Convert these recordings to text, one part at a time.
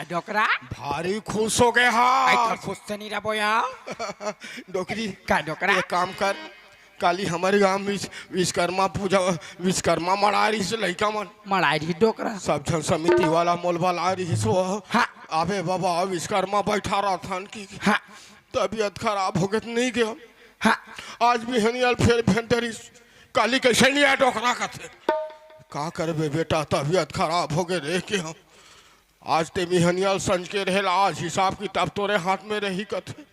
काय डोकरा भारी खुश हो गए आई हाँ तो खुश से नहीं रहो या डोकरी काय डोकरा एक काम कर काली हमारे गांव में विश्वकर्मा पूजा विश्वकर्मा मना रही से लड़का मन मलाई रही डोकरा सब जन समिति वाला मोलबा ला रही सो हाँ अबे बाबा विश्वकर्मा बैठा रहा था की हाँ तबीयत खराब हो गई नहीं गया हाँ आज भी हनियाल फिर भेंटरी काली कैसे नहीं आया डोकरा का थे का करबे बेटा तबीयत खराब हो गए रे के हम आज ते मिहनियाल संज के रहेला आज हिसाब किताब तोरे हाथ में रही कथे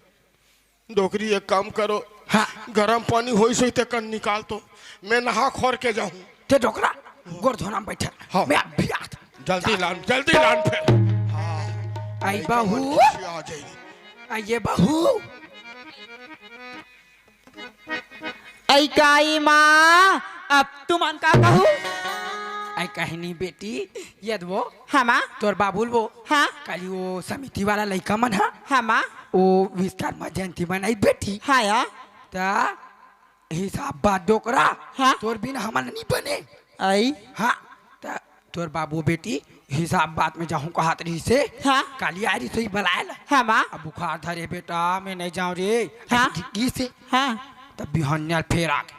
डोकरी एक काम करो हाँ गरम पानी होई सोई ते कन निकाल तो मैं नहा खोर के जाऊं ते डोकरा गोरधोना में बैठा हाँ। मैं अभी आता जल्दी लान फिर आई बहू आ जाएगी आई ये बहू ऐ काई माँ अब तुम का कहू आई कहनी बेटी यद वो हमा तोर बाबुल वो हाँ काली वो समिति वाला लड़का मन हा हमा वो विश्वकर्मा जयंती मनाई बेटी हाँ या ता हिसाब बात डोकरा हाँ तोर बिना हमारा नहीं बने ऐ हाँ ता तोर बाबू बेटी हिसाब बात में जाऊँ कहा तरी से हाँ काली आ रही सही बुलाए हमा अब बुखार धरे बेटा मैं नहीं जाऊँ रे हाँ। की से हाँ तब बिहान फिर आ गए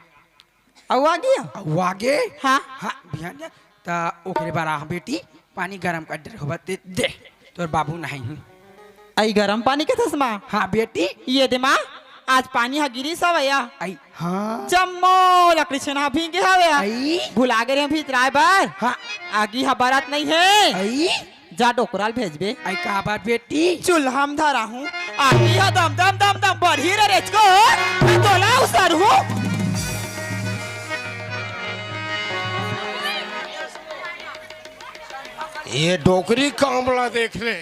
औ आ गया वो आगे हाँ हाँ बिहान ता ओकरे बारा बेटी पानी गरम कर दे होबा दे तोर बाबू नहीं ऐ गरम पानी के तस्मा हाँ बेटी ये दे माँ आज पानी हा गिरी सब या आई हाँ जम्मो लकड़ी छना भींगे हवे आई भुला गए भीतराय बर हाँ आगी हा बरात नहीं है आई जा डोकराल भेजबे आई का बात बेटी चूल्हा में धरा हूँ आगी हा दम दम दम दम बढ़ी रे रेचको मैं तोला उसर हूँ ये डोकरी कामला देख ले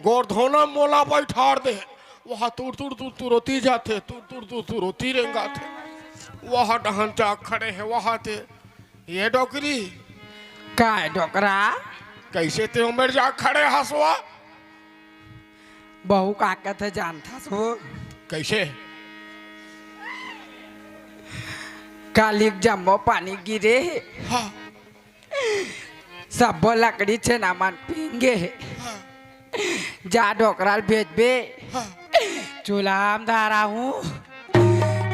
गोरधोना मोला बैठार दे वहाँ तुर रोती जाते तुर रोती रेंगा थे वहाँ डहन चाक खड़े हैं वहाँ थे ये डोकरी काय डोकरा कैसे थे उमर जा खड़े हंसवा बहू काका था जानता सो कैसे कालिक जम्बो पानी गिरे हाँ सब लकड़ी छे ना मन पींगे हाँ जा डोकराल भेज बे हाँ चूल्हा में धारा हूँ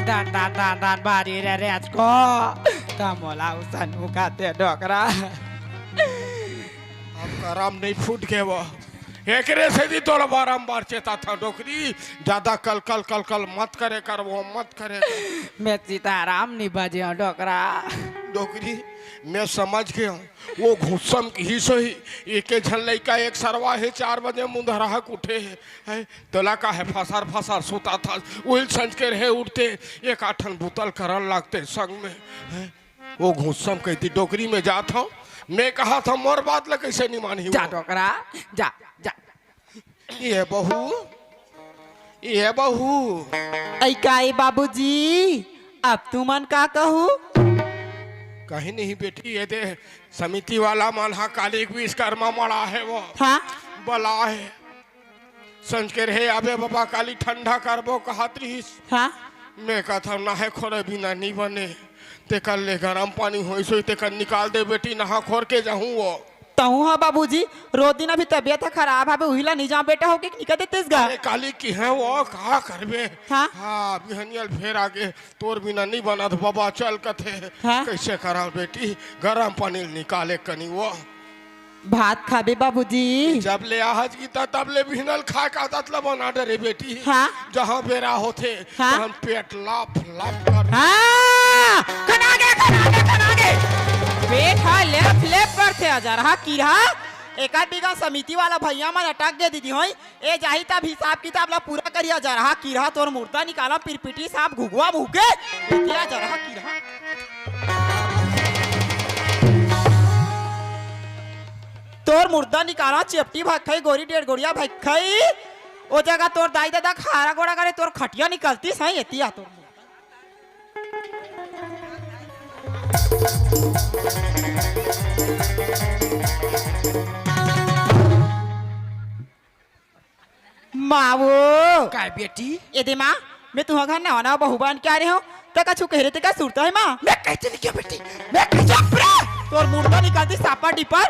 दान दान दान दान बारी रे रे आज को तमोला उसनु खाते डोकरा अब कराम नहीं फूट के वो एक रे से दी तोड़ बारंबार चेता था डोकरी ज्यादा कल कल कल कल मत करे कर वो मत करे मैं सीताराम नहीं बजे डोकरा डोकरी मैं समझ गया हूँ वो घुसम की ही सही एक झन लड़का एक सरवा है 4 बजे मुंधराहक उठे है तोला का है फसार सोता था वही संज के रहे उठते एक आठन बुतल करन लगते संग में है वो घुसम कहती डोकरी में जाता हूँ मैं कहा था मोर बात ल कैसे नहीं मानी जा डोकरा जा जा ये बहू ऐ काई बाबूजी अब तुमन का कहू कहीं नहीं बेटी ये दे समिति वाला मानहा काली विश्वकर्मा मड़ा है वो हाँ बला है संज के रहे अबे बाबा काली ठंडा करबो कहत रही हाँ मैं कहता ना है खोरे बिना नहीं बने ते कर ले गरम पानी होई सोई ते कर निकाल दे बेटी नहा खोर के जाऊं वो तहु हाँ बाबूजी रो दिन अभी तबीयत खराब है उहिला नहीं जा बेटा होके निकल देते अरे काली की है वो कहा करबे हाँ हाँ बिहनियल फिर आगे तोर बिना नहीं बना तो बाबा चल कथे हाँ? कैसे करा बेटी गरम पानी निकाले कनी वो भात खाबे बाबूजी जब ले आहज की तब ले बिहनल खा का ततला बना डरे बेटी हाँ? जहाँ बेरा होते हाँ? हम पेट लाप लाप कर हाँ खनागे पेट हा लेप लेप करते हजार हा कीरा एक आध बीघा समिति वाला भैया मन अटक दे दीदी होई ए जाही तब हिसाब किताब ला पूरा करिया जा रहा कीरा तोर मुर्दा निकाला पिरपिटी साहब घुगवा भूके इतिया जा रहा कीरा तोर मुर्दा निकाला चेपटी भाग खाई गोरी 1.5 गोरिया भाग खाई ओ जगह तोर दाई दादा खारा गोड़ा करे तोर खटिया निकलती सही इतिया तोर मावो काय बेटी ये दे माँ मैं तुम्हारे घर ना आना बहुबान क्या रहे हो तक अच्छु कह रहे थे क्या सुरता है माँ मैं कैसे नहीं किया बेटी मैं कैसे अपरा तोर मुर्दा निकालती सापा डिपर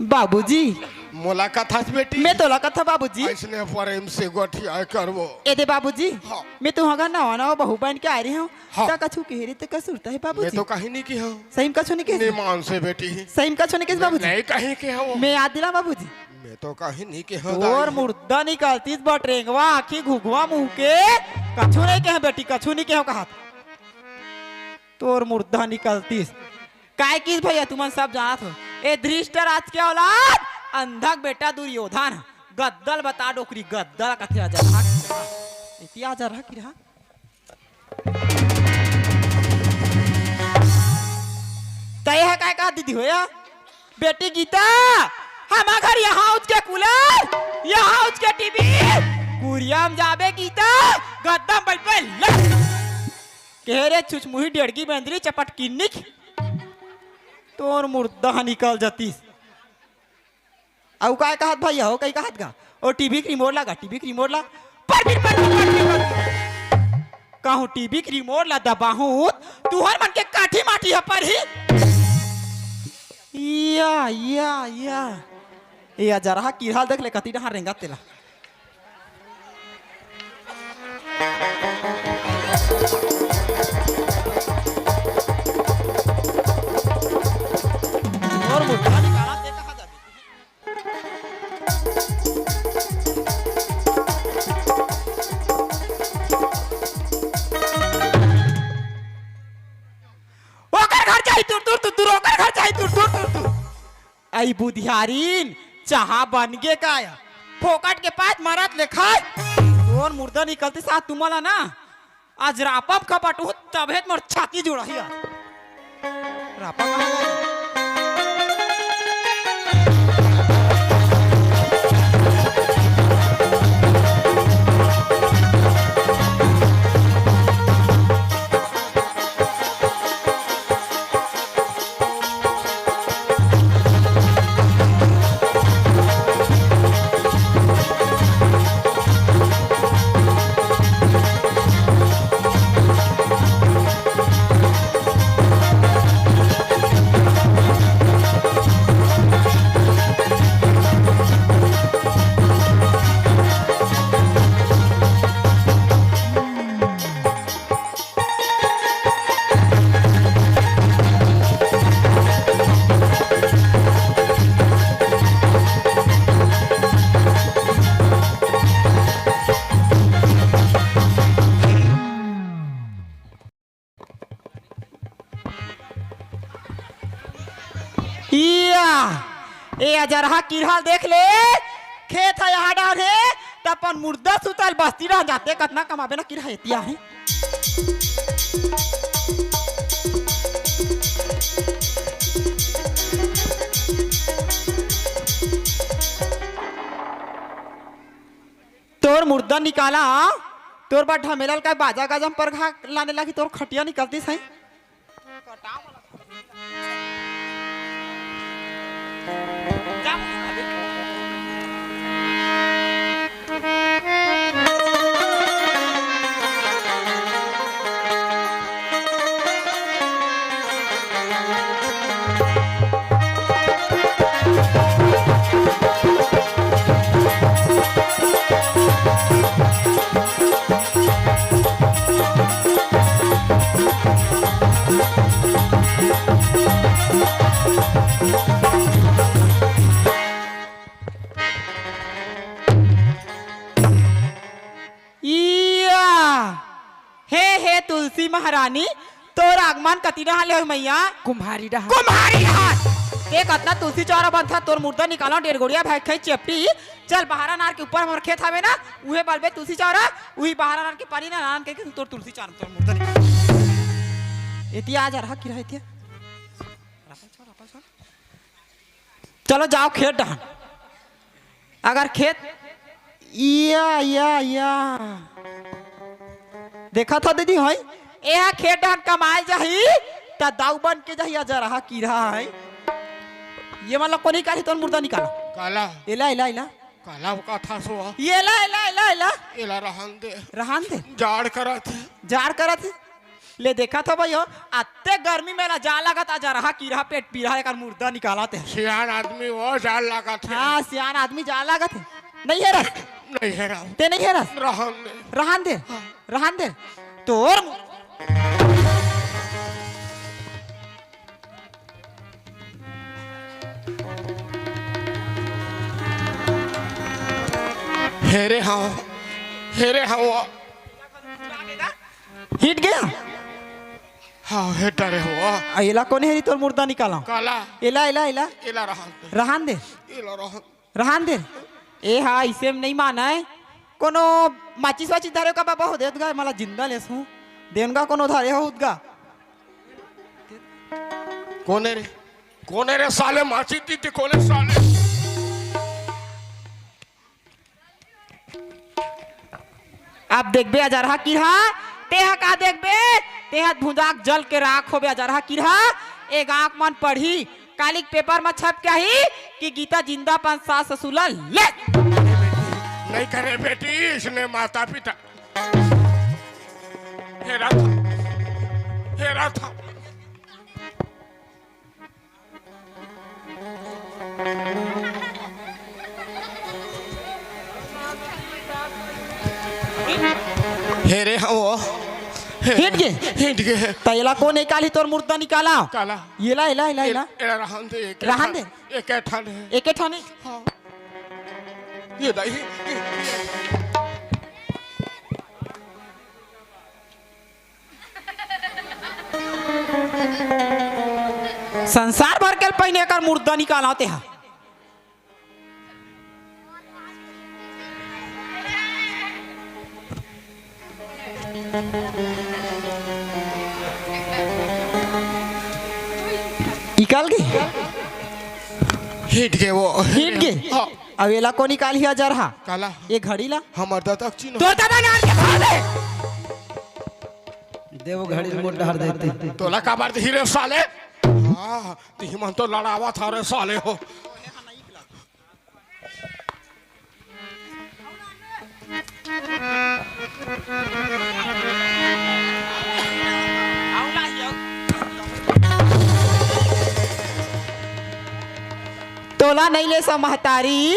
बाबूजी मुलाकात हस बेटी मैं तो लगा था बाबूजी ऐसने प्रेम से गोठिया करवो ए दे बाबूजी हाँ। मैं तो हगा नवा नवा बहू बन के आ रही हूँ हाँ। ता कछु कह रही तो कसूरता है मैं बाबूजी तो कहीं नहीं की हूँ सही में कछु नहीं के निमान से बेटी सही में कछु नहीं के बाबूजी नहीं कहीं के हो मैं याद दिला बाबूजी मैं तो कहीं नहीं के हूँ और मुर्दा निकालती बटरेंगवा आखी घुघवा मुंह के कछु नहीं के बेटी कछु नहीं के हो कहा तोर मुर्दा निकलती काय की भैया तुम सब जानत हो ए धृष्टराज के औलाद अंधक बेटा दुर्योधन गद्दल बता डोकरी गद्दल कथे आजा रहा इति आजा रहा की रहा तय है काय कहा दीदी होया बेटी गीता हम घर यहाँ उसके कूलर यहाँ उसके टीवी कुरियम जाबे गीता गद्दम बैठ पे कह रे चुचमुही डेढ़गी बेंदरी चपट किन्निक तोर मुर्दा निकल जाती अब काय कहत भैया हो कई कहत का और टीवी की रिमोट लगा टीवी की रिमोट ला कहूँ टीवी की रिमोट ला दबाहू तू हर मन के काठी माटी है पर ही या जरा की हाल देख ले कती डहा रेंगा तेला और मुर्दा निकाला ते कहा जाबे ओकर घर जाई दूर ओकर घर जाई दूर आई बुधियारीन चाहा बन गे काया फोकट के पास मरत ले खाए और मुर्दा निकलते साथ तुम्हारा ना आज रापप खपटू तबेत मोर छाती जुड़ा ही रापा कहाँ गया जरहा किरहाल देख ले खेत है यहाँ डाल है तपन मुर्दा सुतल बस्ती रह जाते कितना कमाबे ना किरहा एतिया है तोर मुर्दा निकाला तोर बा ढमेलल का बाजा गजम पर घा लाने लगी तोर खटिया निकलती सही तुलसी महारानी तोर आगमन कती रहा ले मैया कुम्हारी डहा कुम्हारी हाथ ते कतना तुलसी चौरा बंधा तोर मुर्दा निकालो डेढ़ गोड़िया भाई खाई चेपटी चल बहारा नार के ऊपर हमर खेत हवे ना उहे बलबे तुलसी चौरा उही बहारा नार के पानी ना नान के तोर तुलसी चौरा तोर मुर्दा निकाल एती आ जा रहा की रहा एती चलो जाओ खेत डहान अगर खेत या देखा था दीदी है यह खेत डान कमाए जाही ता दाऊ बन के जाही अजर रहा की रहा है ये मतलब को नहीं काली तो मुर्दा निकालो काला इला इला इला काला का था सो ये ला इला इला इला इला रहन दे जाड़ करत जाड़ करत ले देखा था भाई हो अत्ते गर्मी में जा लगा था जा रहा कीड़ा पेट पी रहा है मुर्दा निकाला थे सियान आदमी वो जान लगा थे। हाँ सियान आदमी जा लगा थे नहीं है रस नहीं है राम ते नहीं है रस रहन दे रहन दे तोर हेरे हाँ हिट गया हाँ हेटरे हुआ इला कौन है तोर मुर्दा निकाला काला इला इला इला इला रहन दे रहन दे रहन दे ए हाँ इसे नहीं माना है कोनो माचिस वाचिस धारे का बाबा हो दे उदगा मला जिंदा लेस हूँ देनगा कोनो धारे हो उदगा कोने रे साले माची ती कोने साले आप देखबे आ जा रहा किरहा तेहा का देखबे तेहा भुंजाक जल के राख होबे आ जा रहा किरहा एक आंख मन पढ़ी कालिक पेपर में छप क्या ही कि गीता जिंदा पांच सास ससुला ले नहीं करे बेटी इसने माता पिता हेरा था हेरे हाँ वो हिट गए तैला को निकाली तोर मुर्दा निकाला काला येला इला इला इला एरा रहन दे एक ठाने हाँ ये दाई संसार भर के पहिने कर मुर्दा निकाला होते हैं निकाल गई हिट गए हाँ। अब एला को निकाल ही जा रहा काला ये घड़ी ला हमार दादा चीनो तो दादा नार के खा दे देव घड़ी मोट डहर देते तोला का बार हीरे साले हाँ ती मन तो लड़ावा था रे साले हो तोला नहीं ले सा महतारी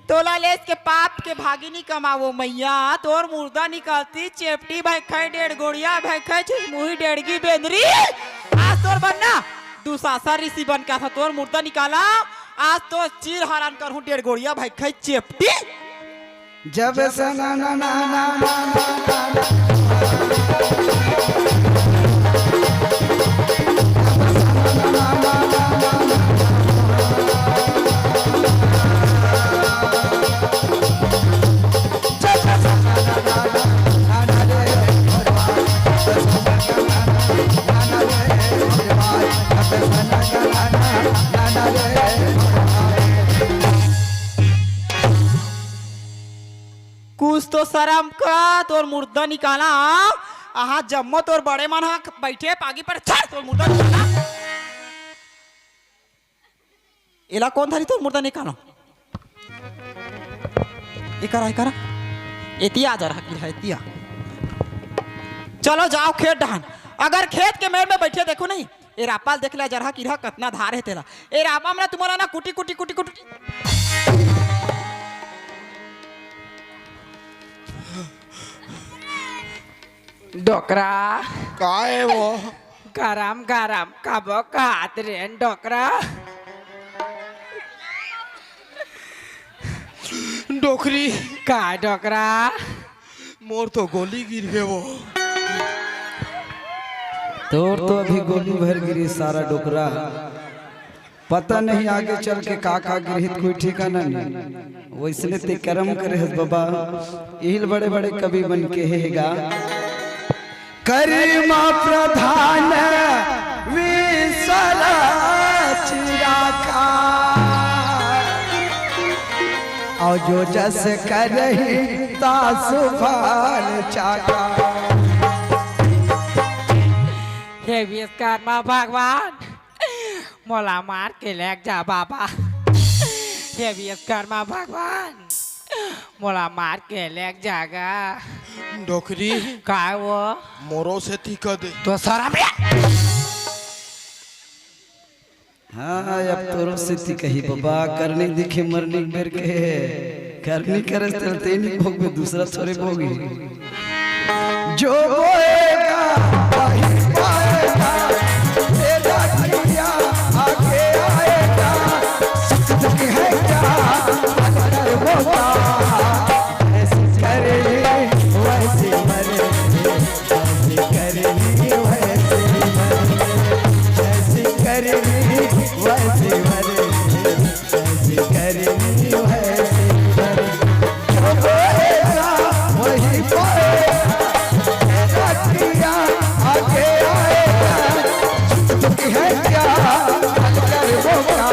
तोला ले के पाप के भागिनी कमावो मैया तोर मुर्दा निकालती चेपटी भाई खाई 1.5 गोड़िया भाई खाई मुही 1.5 की बेंदरी आज तोर बनना दुसासा ऋषि बन का था तोर मुर्दा निकाला आज तो चीर हरान करूं 1.5 गोड़िया भाई खाई चेपटी जब सना ना ना ना ना कुछ तो शर्म का तोर मुर्दा निकाला आहा जम्मो तोर बड़े मन बैठे पागी पर छाड़ तोर मुर्दा निकाला एला कौन थारी तोर मुर्दा निकाला एकरा एतिया आ जा रहा की है एतिया चलो जाओ खेत डहान अगर खेत के मेड़ में बैठे देखो नहीं ए रापाल देख ले जा रहा की कितना धार है तेरा ए रापा में तुम्हारा ना कुटी कुटी कुटी कुटी डोकरा का है वो गरम गरम कबो खात रे डोकरा डोकरी का डोकरा मोर तो गोली गिर गए वो तोर तो अभी गोली भर गिरी सारा डोकरा पता नहीं आगे चल के का गिरहित कोई ठिकाना नहीं वैसने ते कर्म करे हस बाबा यही बड़े बड़े कवि बन के हेगा करिमा प्रधान विसरा चिराका और जो जस करही तासु भाल चाका हे विश्वकर्मा भगवान मोला मार के लेक जा बाबा हे विश्वकर्मा भगवान मोला मार के लेक जागा डोकरी काय वो मोरो से तीका दे तो सारा में हाँ अब तोरो से ती कही बाबा करने दिखे मरने बेर के करनी करे चलते नहीं भोग में दूसरा थोड़े भोगी जो बोएगा वही पाएगा तेरा किया आगे आएगा सख्त है क्या अगर होगा ऐसे करे वैसे मरे ऐसे करे वैसे मरे ऐसे करे वैसे मरे ऐसे करे वैसे मरे जो बोएगा वही पाएगा किया आगे आएगा सख्त है क्या अगर होगा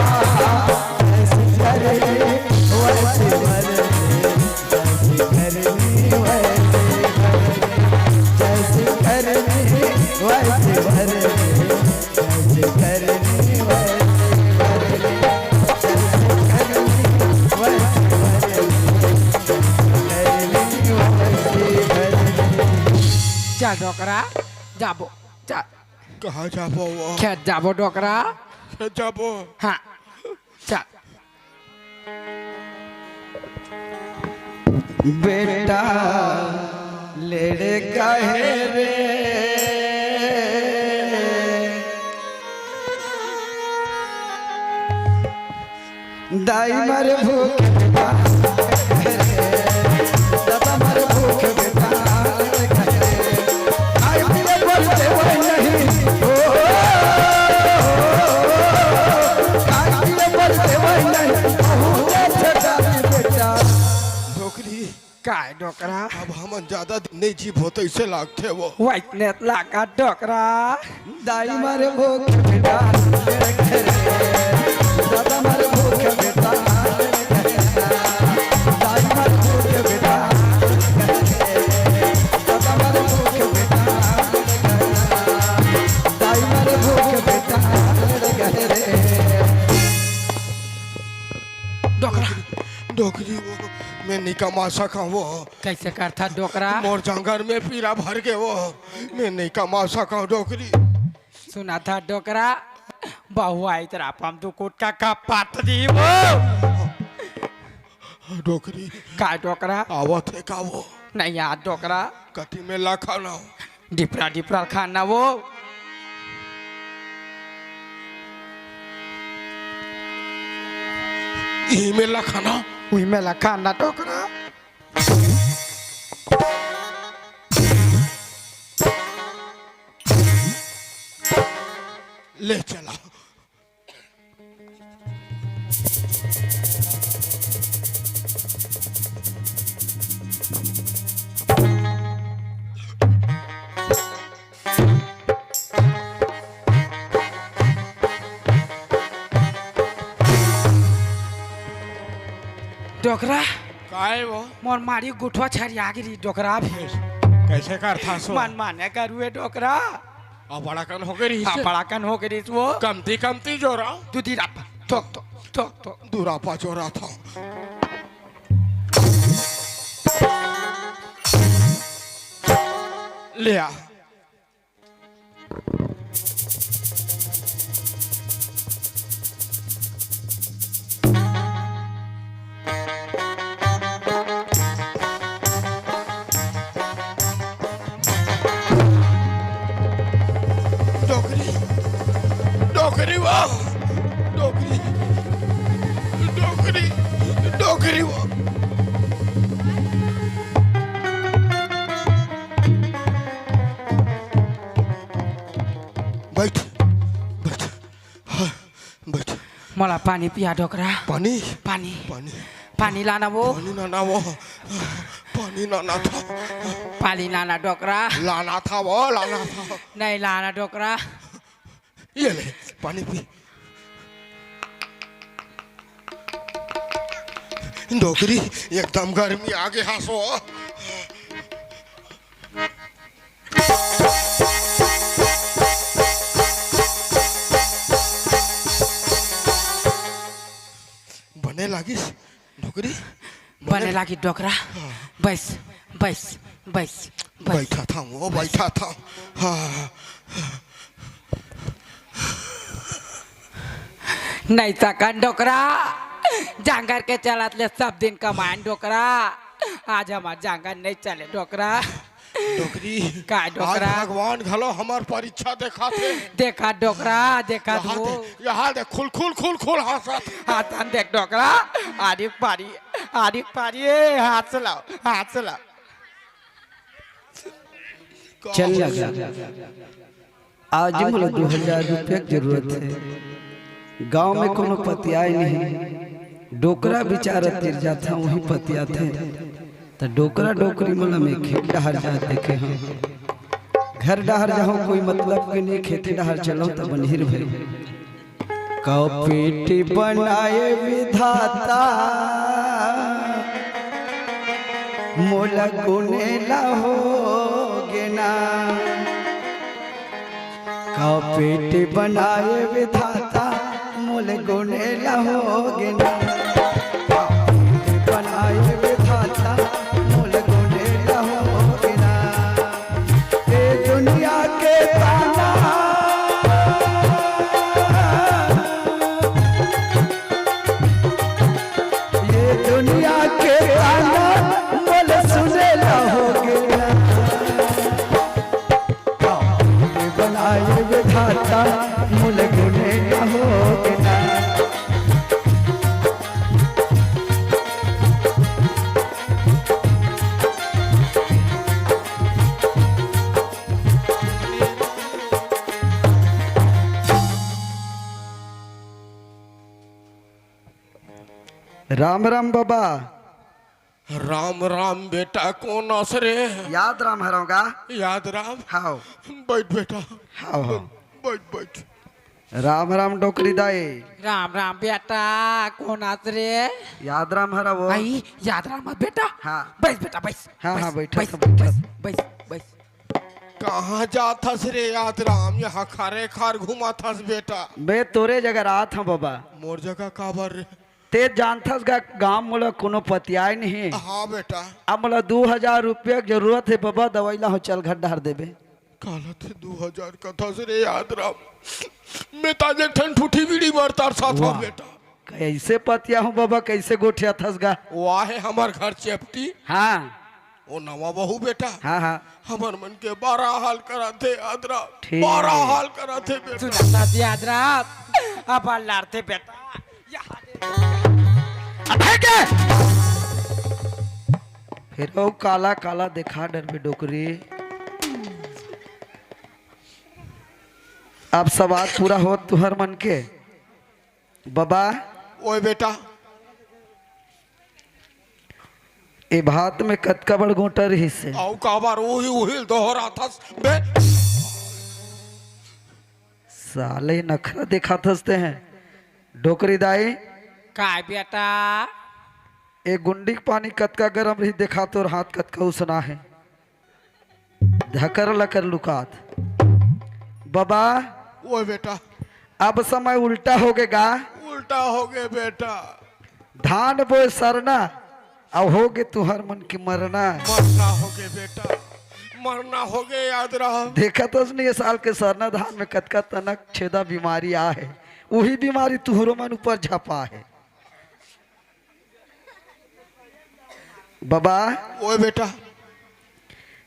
ऐसे करे वैसे मरे ऐसे करे वैसे मरे जैसे करनी वैसे भरे जैसे करनी वैसे भरे जैसे करनी वैसे भरे करनी वैसे भरे जा डोकरा जाबो जा कहाँ जाबो वो खेत जाबो डोकरा जाबो हाँ जा बेटा लेड़े काहे रे दाई मर भूख बेटा दादा मर भूख बेटा आई दिले बोलते वही नहीं ओ आई दिले बोलते वही नहीं बहुत छोटा बेटा डोकरी काय डोकरा अब हम ज्यादा दिन नहीं जी होते इसे लागते वो वाइट नेट लागा डोकरा दाई मारे भूख बेटा मेरे घर दादा मारे भूख बेटा दाई मारे भूख बेटा दादा मारे भूख बेटा दाई मारे भूख बेटा डोकरा डोकरी वो मैं निकमा सका वो कैसे करता डोकरा मोर जंगल में पीरा भर के वो मैं नहीं कमा सका डोकरी सुना था डोकरा बहु आई तेरा पम तू कोट का पाट दी वो डोकरी काय डोकरा आवत है का वो नहीं यार डोकरा कति में लाखा ना डिपरा डिपरा खाना वो यही में लाखा ना हुई मेला खाना डोकरा ले चला डोकरा काय वो मोर मारी गुठवा छरिया गिरी डोकरा फिर कैसे कर था सो मन माने करुए डोकरा अब बड़ा कन हो गई हाँ पड़ाकन हो गई वो कमती कमती जोरा दूधी रापा ठोक ठोक ठोक ठोक दुरापा जोरा था ले आ डोकरी डोकरी वाह डोकरी डोकरी डोकरी वाह बैठ बैठ हाँ बैठ मला पानी पिया डोकरा पानी पानी पानी पानी लाना वो पानी ना वो पानी लाना था पानी लाना डोकरा लाना था वो लाना था नहीं लाना डोकरा ये ले पानी पी डोकरी एकदम गर्मी आगे हासो बने लागिस डोकरी बने लागी डोकरा बस बस बस बैठा था वो बैठा था। हाँ नहीं सकन डोकरा जांगर के चलत ले सब दिन कमाएं डोकरा। आज हमार जांगर नहीं चले डोकरा। डोकरी का आज डोकरा भगवान घलो हमार परीक्षा देखा थे। देखा डोकरा देखा यहाँ तू दे यहाँ दे खुल खुल खुल खुल हंसत। हाथन देख डोकरा आरी पारी हाथ चलाओ हाथ चलाओ। चल लगा आज मुझे 2000 रुपया की जरूरत है। गांव में कोनो पतियाई नहीं, डोकरा बेचारा तिर जाता वही पतिया थे। तो डोकरा डोकरी मला में खेत डहर जा देखे हम घर डहर जाओ कोई मतलब के नहीं, खेती डहर चलो तो बनिर भई कौ पेटी बनाए विधाता मोला गुने ला होगे ना। कौ पेटी बनाए विधाता मोले गुने ला होगे ना। बनाए विधाता मोले गुने ला होगे ना। ए दुनिया के ताना ये दुनिया के ताना मोले सुने ला होगे ना। बनाए विधाता मोले गुने ला होगे ना। राम राम बाबा। राम राम बेटा कौन असरे। याद राम हरोगा। याद राम। हाओ बैठ बेटा हाओ हाओ। बैठ बैठ। राम राम डोकरी दाई। राम राम बेटा कौन आत रे। याद राम हरा वो। आई याद राम मत बेटा। हाँ। बस बेटा बस। हाँ, हाँ, बस, बैठा बस, था, बैठा बस, था। बस बस। कहाँ जाता रे याद राम। यहाँ खारे खार घुमा था बेटा। मैं तोरे जगह रात हूँ बाबा। मोर जगह काबर रे। ते जानथस गा गांव मोला कोनो पतियाई नहीं। हाँ बेटा। अब मोला 2000 रुपया की जरूरत है बाबा। दवाई ला हो चल घर डहर देबे। काला थे 2000 का था रे याद राम। मैं ताजे ठन ठूठी बीड़ी मरता था वाह। बेटा। कैसे पतिया हूँ बाबा, कैसे गोठिया थस गा। वाह है हमार घर चेपटी। हाँ ओ नवा बहू बेटा। हाँ हाँ हमार मन के 12 हाल करा थे याद राम। ठीक। 12 हाल करा थे बेटा। सुना याद राम अब लड़ते बेटा। फिर वो काला काला देखा डर में डोकरी। अब सवाल पूरा हो तुहर मन के बाबा। ओए बेटा ए भात में कतका बड़ गोटर हिस्से। आओ काबार वही वही दोहरा था बे। साले नखरा देखा थसते हैं डोकरी दाई। काय बेटा एक गुंडी पानी कतका गरम रही देखा तो हाथ कतका उसना है धकर लकर लुकात। बाबा ओए बेटा अब समय उल्टा हो गएगा। उल्टा हो गए बेटा। धान बोए सरना अब हो गए तुहर मन की मरना। मरना हो गए बेटा। मरना हो गए याद रहा। देखा तो नहीं ये साल के सरना धान में कतका तनक छेदा बीमारी आ है। वही बीमारी तुहरो मन ऊपर झपा है बाबा। ओए बेटा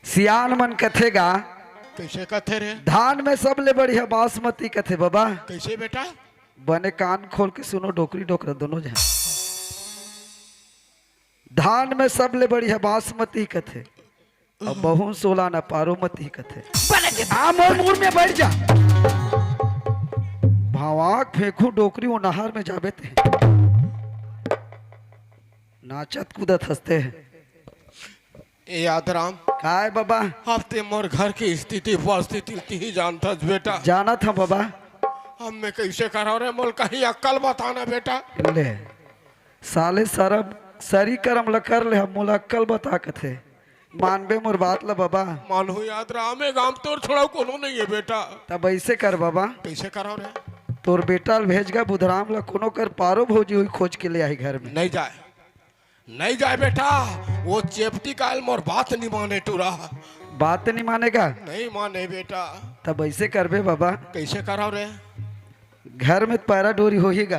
सियान मन कथेगा कैसे कथे रे। धान में सब ले बढ़िया बासमती कथे बाबा। कैसे बेटा। बने कान खोल के सुनो डोकरी डोकरा दोनों जहाँ। धान में सब ले बढ़िया बासमती कथे और बहु सोला न पारोमती कथे। हाँ मोर मुड़ में बैठ जा। भावाक फेंकू डोकरी वो नहर में जाबे थे। नाचत कूदत हंसते हैं। ए याद राम काय बाबा। हफ्ते मोर घर की स्थिति परिस्थिति ही जानता बेटा। जाना था बाबा। अब मैं कैसे करा रे मोल कहीं अक्ल बताना बेटा। ले साले सरब सरी करम ल कर ले हम मोला अक्कल बता कथे मानबे मोर बात ला बाबा। मानू याद राम में गांव तोर थोड़ा कोनो नहीं है बेटा। तब ऐसे कर बाबा। कैसे करा रे। तोर बेटा भेज गा बुधराम ला कोनो कर पारो भौजी हुई खोज के ले आई घर में। नहीं जाए नहीं जाए बेटा, वो चेपटी काल मोर बात नहीं माने टूरा। बात नहीं मानेगा? नहीं माने बेटा। तब ऐसे करबे बाबा, कैसे कराओ रे? घर में पैरा डोरी होएगा।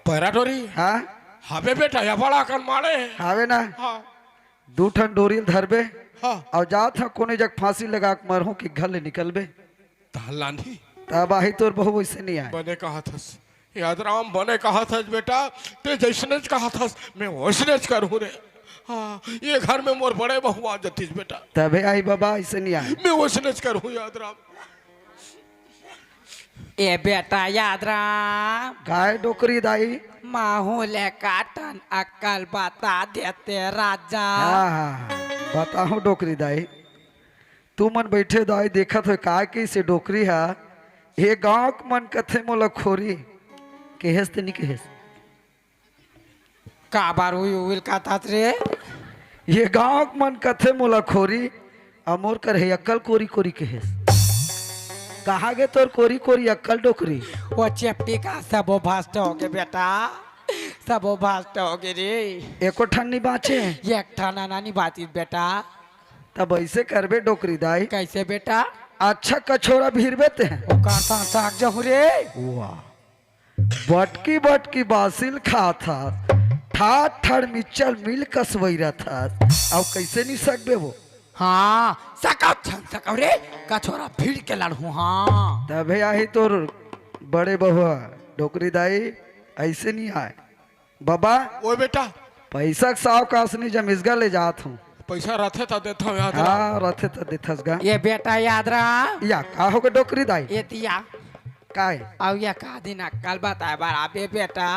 पैरा डोरी? हाँ हबे बेटा, या बड़ा कर मारे। आवे ना, हाँ 2 ठन डोरी धरबे हाँ। और जात हा कोने जग फांसी लगा के मरहूं कि घर ले निकलबे। तहला नहीं तब आही तोर बहू वैसे नहीं आए। बने कहा था याद राम, बने कहा था बेटा, ते जैसने कहा था मैं वैसने करूँ रे। हाँ, ये घर में मोर बड़े बहू आ जाती बेटा। तबे आई बाबा, ऐसे नहीं आए। मैं वैसने करूँ याद राम। ए बेटा याद राम, गाय डोकरी दाई। माहौले काटन अक्कल बता देते राजा। हाँ हाँ बताओ डोकरी दाई, तू मन बैठे दाई देखत हो का कि से डोकरी हा ये गांव के मन कथे मोला खोरी केहस ते नहीं केहस। का बार हुई उल का तात रे? ये गांव के मन कथे मोला खोरी अमोर कर है अक्कल कोरी कोरी केहस। कहा गे तोर कोरी कोरी अक्कल डोकरी? वो चेपटी का सबो भास्ट हो गए बेटा, सबो भास्ट हो गए रे। एको ठन नहीं बाँचे। एक ठाना नानी बाती बेटा। तब ऐसे करबे डोकरी दाई, कैसे बेटा? अच्छा कछोरा भीरबे ते हैं। ओ कासा साग जहू रे। वाह, बटकी बटकी बासिल खा था, ठाट ठाड़ मिचल मिल कसवैरा था। अब कैसे नहीं सकबे वो? हाँ सकाव छन सकाव रे, कछोरा भीड़ के लड़ू। हाँ तबे आई तोर बड़े बहुआ डोकरी दाई, ऐसे नहीं आए बाबा। ओ बेटा, पैसा के साव कासनी जमिसगा ले जात हूँ। पैसा रथे तो देता हूँ याद राम। हाँ रथे तो देथस गा। ये बेटा याद राम, या का होगा डोकरी दाई? ये दिया काय अब ये का दिन अक्कल बताए बार बे बेटा।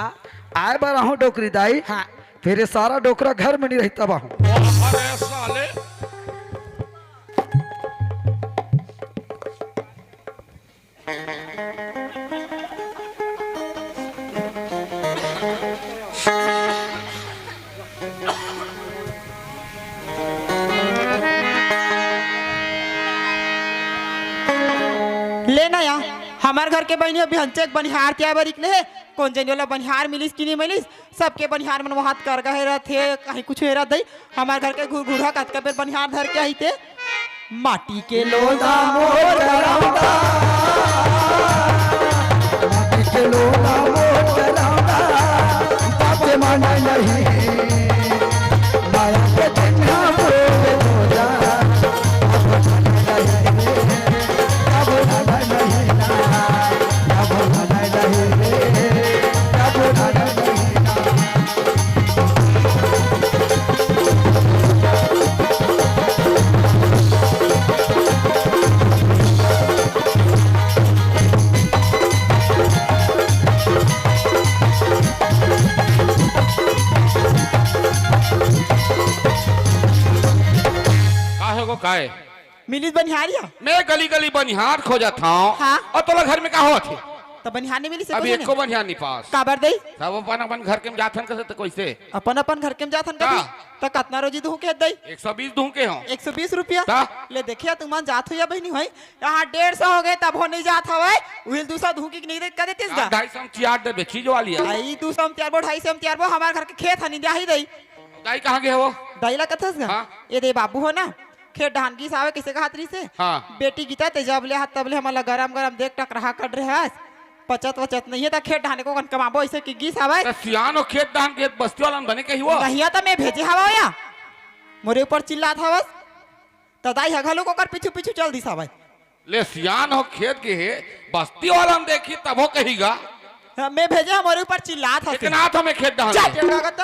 आए बार आहू डोकरी दाई। हाँ फिर ये सारा डोकरा घर में नहीं रहता बाहू। अरे साले, लेना या हमार घर के बहनी अभी हंचे एक बनिहार त्या बार निकले है। कौन जन वाला बनिहार मिलिस कि नहीं मिलिस, सबके बनिहार मन हाथ कर गए रहते कहीं कुछ हेरा दई। हमार घर के घूढ़ा कत का बेर बनिहार धर के आई थे। माटी के लोधा मोर कराऊंगा, माटी के लोटा मोट कराऊंगा, ताते माना नहीं माया के चिन्हा मोरे दोजा। अब भाना नहीं ना, अब भाना नहीं रे, अब भाना नहीं ना। काहे को काहे? मिलिस बनिहारिया मैं गली गली बनिहार खोजत हूँ। हाँ। और तोला घर में का होत है? तो बनिहार नहीं मिलिस अभी एको बनिहार नहीं पास। काबर दई सब अपन अपन घर के में जाथन कैसे तो कैसे? अपन अपन घर के में जाथन कभी तो कितना रोजी दूं के दई 120 दूं के हो। 120 रुपया ता? ले देखिए तुम जात हो या बहनी होई यहाँ 150 हो गए तब हो नहीं जात हवे उहिल 200 धूकी नहीं दे कर देतीस गा 250 चियार दे बेची जो वाली है। आई 200 में 4 250 में 4 हमारे घर के खेत हनी दे दई दाई कहाँ गए हो? दैला कथस गा हाँ। ये दे बाबू हो ना खेत धान की सावे किसे का हाथरी से हाँ। बेटी गीता ते जब ले हाथ तबले हमारा गरम गरम देख टक रहा कर रहे है पचत वचत नहीं है तो खेत धाने को कमाबो ऐसे की गीस आवे तो सियान और खेत दान के बस्ती वाला में बने कही वो। नहीं तो मैं भेजे हवा या मोरे ऊपर चिल्ला था बस तो दाई हगलो को कर पीछू पीछू चल दी सावे ले सियान हो खेत के है बस्ती वाला में देखी तब हो कहीगा। मैं भेजे हमारे ऊपर चिल्ला था कितना था मैं खेत दान चाटे लागत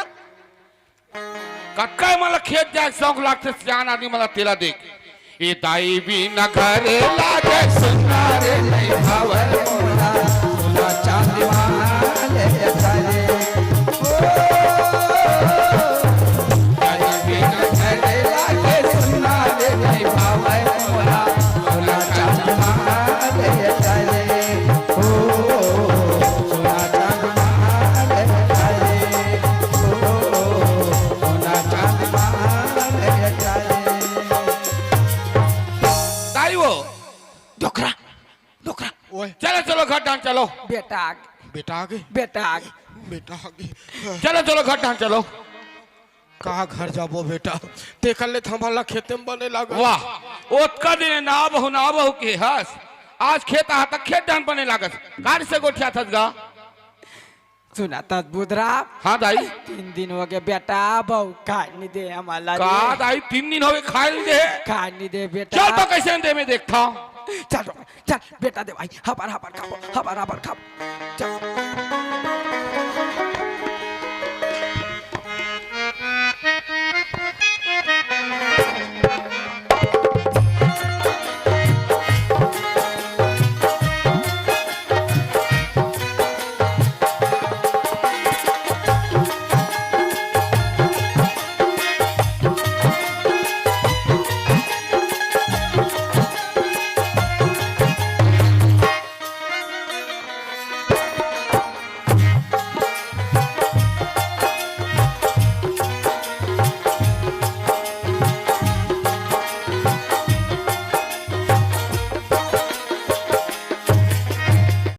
कक्का मतलब खेत जाए 100 लाख से सियान आदमी मतलब तेला देख ये दाई भी न घरे लागे सुना रे नहीं भावर मोरा सोना चांदी वाले तारे दाई भी न घरे लागे सुना रे नहीं भावे मोरा सोना चांदी वाले तारे ओ सोना चांदी वाले तारे ओ सोना चांदी वाले तारे। दाई वो डोकरा डोकरा ओए चलो चलो घर डांस चलो। बेटा बेटा आगे, बेटा बेटा आगे। चलो चलो घर डांस चलो। कहा घर जाबो बेटा ते कल ले थमला खेते में बने लगा वाह ओतका दिन ना बहु के हस आज खेत आ तक खेत धान बने लागत कार से गोठिया थस गा सुना ता बुधरा हाँ दाई 3 दिन हो गए बेटा बहु खाए नहीं दे हमारा का दाई 3 दिन हो गए खाए नहीं दे खाए नहीं दे बेटा चल तो कैसे दे में देखता चल चल बेटा दे भाई हबर खाओ चल